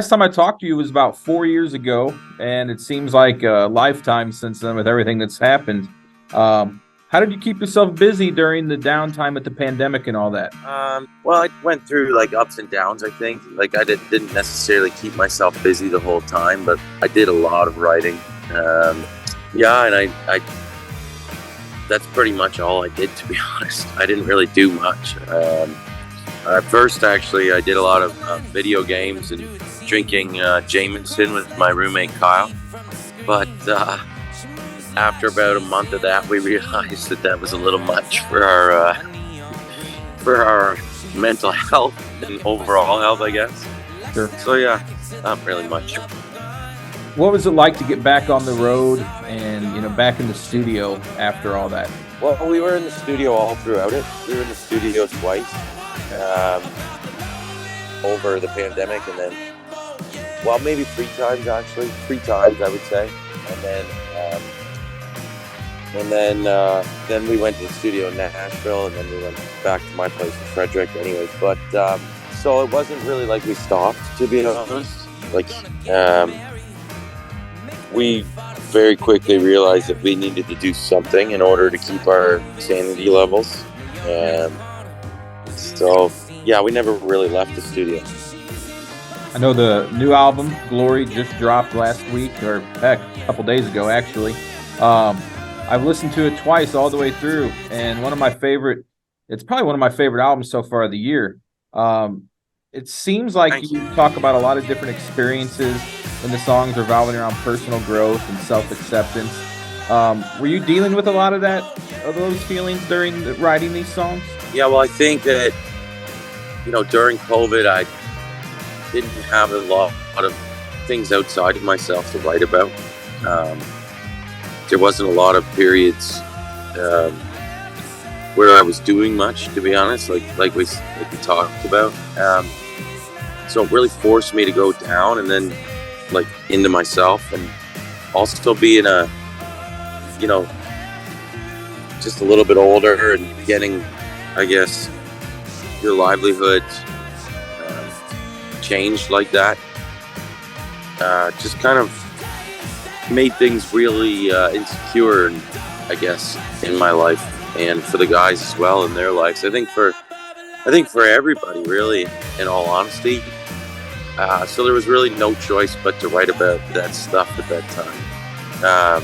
last time I talked to you was about 4 years ago, and it seems like a lifetime since then with everything that's happened. How did you keep yourself busy during the downtime with the pandemic and all that? Well, I went through like ups and downs, I think. Like I didn't necessarily keep myself busy the whole time, but I did a lot of writing. Yeah, and I that's pretty much all I did, to be honest. I didn't really do much. At first, actually, I did a lot of video games and drinking Jameson with my roommate Kyle. But after about a month of that, we realized that was a little much for our mental health and overall health, I guess. Sure. So yeah, not really much. What was it like to get back on the road and back in the studio after all that? Well, we were in the studio all throughout it. We were in the studio twice over the pandemic, and then, well, maybe 3 times actually. 3 times, I would say, and then we went to the studio in Nashville, and then we went back to my place in Frederick. Anyways, but so it wasn't really like we stopped, to be honest. Like we very quickly realized that we needed to do something in order to keep our sanity levels. So yeah, we never really left the studio. I know the new album, Glory, just dropped last week, or heck, a couple days ago, actually. I've listened to it twice all the way through, and it's probably one of my favorite albums so far of the year. It seems like you talk about a lot of different experiences in the songs revolving around personal growth and self-acceptance. Were you dealing with a lot of those feelings during writing these songs? Yeah, well, I think that, during COVID, I didn't have a lot of things outside of myself to write about. There wasn't a lot of periods where I was doing much, to be honest, like we talked about. So it really forced me to go down and then like into myself, and also be in a, just a little bit older and getting, I guess, your livelihood changed like that. Just kind of made things really insecure, and I guess in my life, and for the guys as well in their lives. I think for everybody, really, in all honesty. So there was really no choice but to write about that stuff at that time.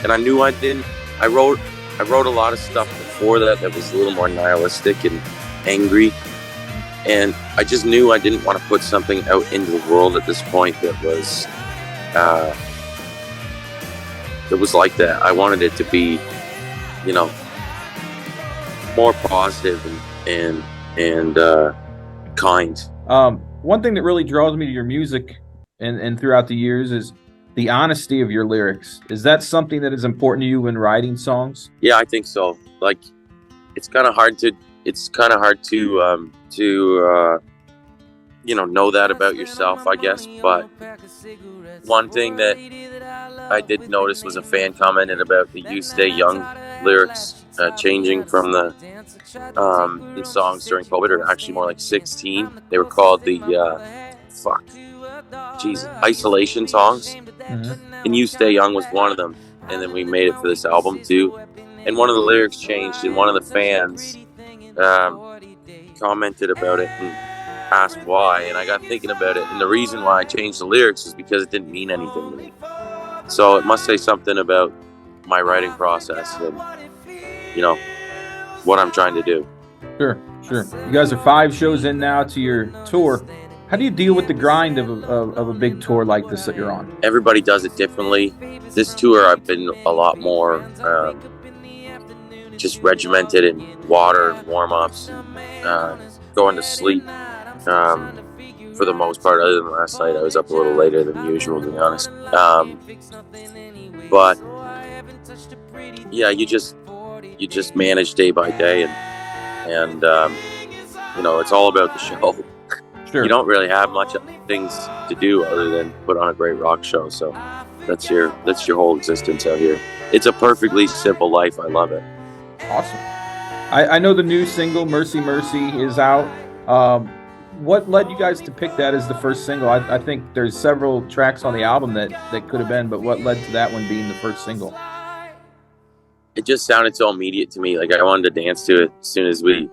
And I knew I didn't. I wrote a lot of stuff before that was a little more nihilistic and angry. And I just knew I didn't want to put something out into the world at this point that was like that. I wanted it to be, more positive and kind. One thing that really draws me to your music and throughout the years is the honesty of your lyrics. Is that something that is important to you when writing songs? Yeah, I think so. Like, it's kind of hard to know that about yourself, I guess. But one thing that I did notice was a fan commented about the "You Stay Young" lyrics changing from the songs during COVID, or actually more like 16. They were called the isolation songs. Mm-hmm. And "You Stay Young" was one of them. And then we made it for this album too. And one of the lyrics changed, and one of the fans commented about it and asked why. And I got thinking about it, and the reason why I changed the lyrics is because it didn't mean anything to me. So it must say something about my writing process and what I'm trying to do. Sure. You guys are 5 shows in now to your tour. How do you deal with the grind of a big tour like this that you're on? Everybody does it differently. This tour, I've been a lot more just regimented in water and warm-ups, going to sleep for the most part. Other than last night, I was up a little later than usual, to be honest. But yeah, you just manage day by day, and it's all about the show. Sure. You don't really have much things to do other than put on a great rock show. So that's your whole existence out here. It's a perfectly simple life. I love it. Awesome. I know the new single "Mercy Mercy" is out. what led you guys to pick that as the first single? I think there's several tracks on the album that could have been, but what led to that one being the first single? It just sounded so immediate to me. Like I wanted to dance to it as soon as we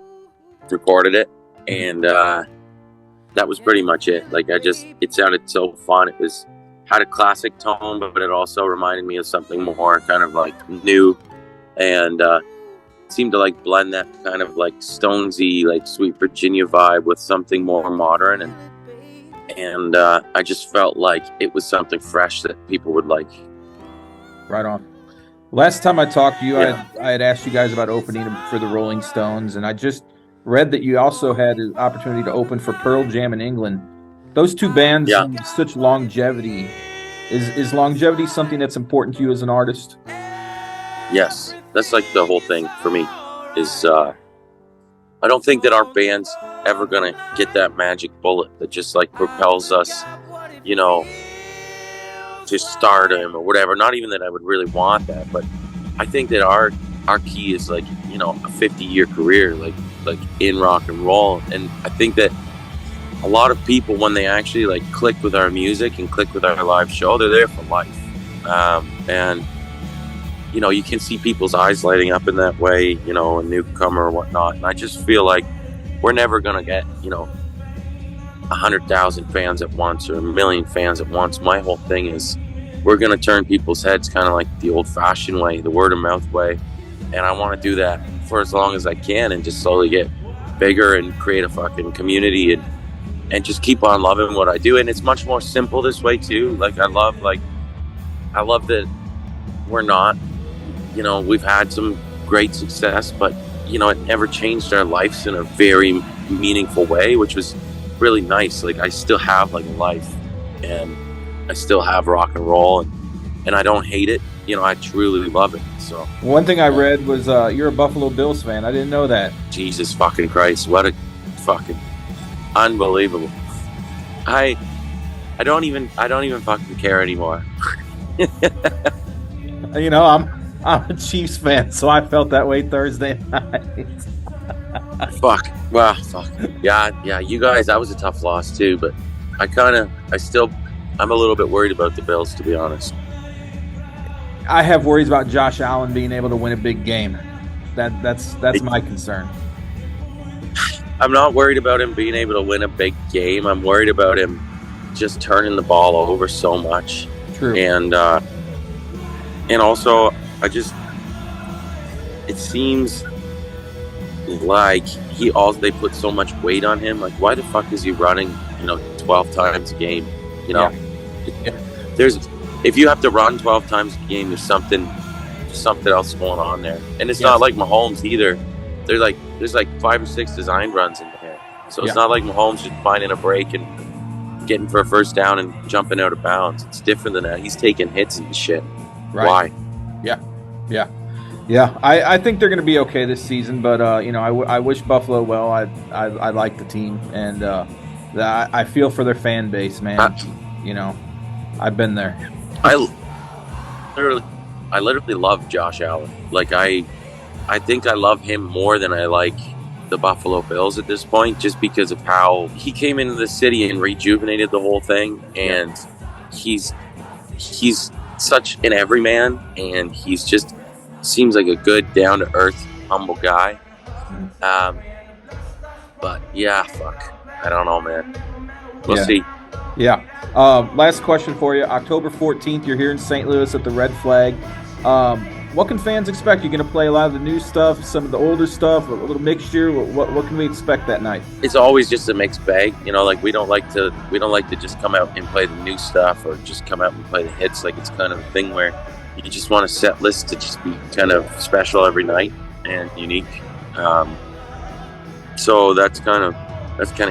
recorded it, and that was pretty much it. Like it sounded so fun. It had a classic tone, but it also reminded me of something more kind of like new, and seemed to like blend that kind of like Stonesy, like Sweet Virginia vibe with something more modern, and I just felt like it was something fresh that people would like. Right on. Last time I talked to you, I had asked you guys about opening for the Rolling Stones, and I just read that you also had an opportunity to open for Pearl Jam in England. Those two bands have such longevity. Is longevity something that's important to you as an artist? Yes, that's like the whole thing for me. Is I don't think that our band's ever gonna get that magic bullet that just like propels us, you know, to stardom or whatever. Not even that I would really want that, but I think that our key is like, you know, a 50-year career, like in rock and roll. And I think that a lot of people, when they actually like click with our music and click with our live show, they're there for life. And you know, you can see people's eyes lighting up in that way, you know, a newcomer or whatnot. And I just feel like we're never gonna get, you know, 100,000 fans at once or 1 million fans at once. My whole thing is we're going to turn people's heads kind of like the old-fashioned way, the word-of-mouth way, and I want to do that for as long as I can and just slowly get bigger and create a fucking community and just keep on loving what I do. And it's much more simple this way too. Like I love that we're not, you know, we've had some great success, but you know, it never changed our lives in a very meaningful way, which was really nice. Like I still have like a life, and I still have rock and roll, and I don't hate it. You know, I truly love it. So one thing I read was you're a Buffalo Bills fan. I didn't know that. Jesus fucking Christ, what a fucking unbelievable. I don't even fucking care anymore. You know, I'm a Chiefs fan, so I felt that way Thursday night. Fuck. Yeah, you guys, that was a tough loss too, but I'm a little bit worried about the Bills, to be honest. I have worries about Josh Allen being able to win a big game. That's my concern. I'm not worried about him being able to win a big game. I'm worried about him just turning the ball over so much. True. And also, it seems like they put so much weight on him. Like, why the fuck is he running, 12 times a game? If you have to run 12 times a game, there's something else going on there. And it's not like Mahomes either. There's like 5 or 6 design runs in there. So it's not like Mahomes just finding a break and getting for a first down and jumping out of bounds. It's different than that. He's taking hits and shit. Right. Why? Yeah. I think they're going to be okay this season, but I wish Buffalo well. I like the team, and I feel for their fan base, man. I've been there. I literally love Josh Allen. Like I think I love him more than I like the Buffalo Bills at this point, just because of how he came into the city and rejuvenated the whole thing. And he's such an everyman, and he's just seems like a good, down to earth, humble guy. But yeah, fuck. I don't know, man. We'll see. Yeah. Last question for you. October 14th, you're here in St. Louis at the Red Flag. What can fans expect? You're going to play a lot of the new stuff, some of the older stuff, a little mixture. What can we expect that night? It's always just a mixed bag. Like we don't like to just come out and play the new stuff or just come out and play the hits. Like it's kind of a thing where you just want a set list to just be kind of special every night and unique. So that's kind of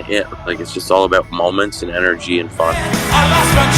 it. Like it's just all about moments and energy and fun. I lost my